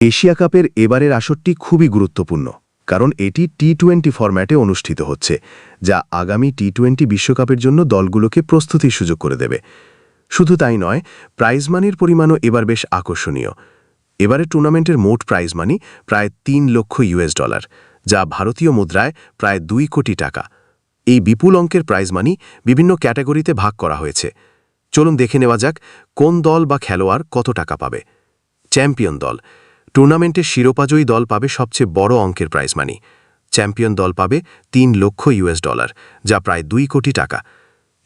Asia কাপের এবারের আসরটি খুবই গুরুত্বপূর্ণ, কারণ এটি টি-20 ফরম্যাটে অনুষ্ঠিত হচ্ছে, যা আগামী টি-20 বিশ্বকাপের জন্য দলগুলোকে প্রস্তুতির সুযোগ করে দেবে। শুধু তাই নয়, প্রাইজ মানির পরিমাণও এবার বেশ আকর্ষণীয়। এবারে টুর্নামেন্টের মোট প্রাইজ মানি প্রায় $3 লক্ষ, যা ভারতীয় মুদ্রায় প্রায় 2 কোটি টাকা। এই বিপুল অঙ্কের প্রাইজ মানি বিভিন্ন ক্যাটাগরিতে ভাগ করা হয়েছে। চলুন দেখে নেওয়া যাক কোন দল বা খেলোয়াড় কত টাকা পাবে। চ্যাম্পিয়ন দল। টুর্নামেন্টের শিরোপাজয়ী দল পাবে সবচেয়ে বড় অঙ্কের প্রাইজ মানি। চ্যাম্পিয়ন দল পাবে $3 লক্ষ, যা প্রায় 2 কোটি টাকা।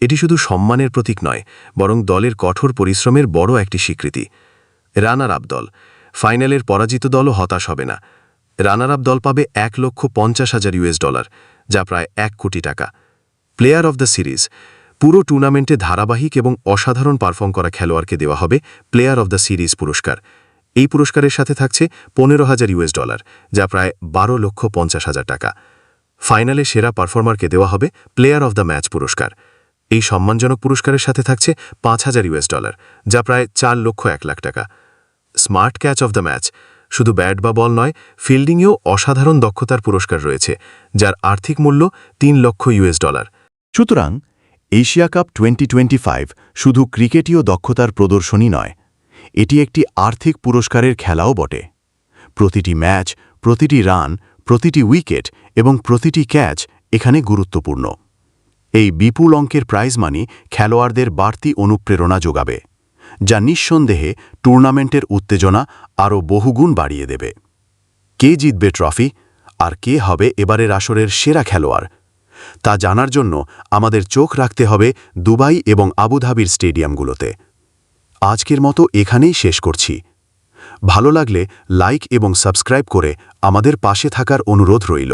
এটি শুধু সম্মানের প্রতীক নয়, বরং দলের কঠোর পরিশ্রমের বড় একটি স্বীকৃতি। রানার আপ দল। ফাইনালের পরাজিত দলও হতাশ হবে না। রানার আপ দল পাবে $1,50,000, যা প্রায় 1 কোটি টাকা। Player of the series. পুরো টুর্নামেন্টে ধারাবাহিক এবং অসাধারণ পারফর্ম করা খেলোয়াড়কে দেওয়া হবে প্লেয়ার অব দ্য সিরিজ পুরস্কার। এই পুরস্কারের সাথে থাকছে $15,000, যা প্রায় $12,50,000 টাকা। ফাইনালে সেরা পারফর্মারকে দেওয়া হবে প্লেয়ার অব দ্য ম্যাচ পুরস্কার। এই সম্মানজনক পুরস্কারের সাথে থাকছে $5,000, যা প্রায় $4,01,00,000 টাকা। Smart catch of the match. শুধু ব্যাট বা বল নয়, ফিল্ডিংয়েও অসাধারণ দক্ষতার পুরস্কার রয়েছে, যার আর্থিক মূল্য $3 লক্ষ। সুতরাং এশিয়া কাপ 2025 শুধু ক্রিকেটীয় দক্ষতার প্রদর্শনী নয়, এটি একটি আর্থিক পুরস্কারের খেলাও বটে। প্রতিটি ম্যাচ, প্রতিটি রান, প্রতিটি উইকেট এবং প্রতিটি ক্যাচ এখানে গুরুত্বপূর্ণ। এই বিপুল অঙ্কের প্রাইজ মানি খেলোয়াড়দের বাড়তি অনুপ্রেরণা যোগাবে, যা নিঃসন্দেহে টুর্নামেন্টের উত্তেজনা আরও বহুগুণ বাড়িয়ে দেবে। কে জিতবে ট্রফি আর কে হবে এবারের আসরের সেরা খেলোয়াড়, তা জানার জন্য আমাদের চোখ রাখতে হবে দুবাই এবং আবুধাবির স্টেডিয়ামগুলোতে। আজকের মতো এখানেই শেষ করছি। ভালো লাগলে লাইক এবং সাবস্ক্রাইব করে আমাদের পাশে থাকার অনুরোধ রইল।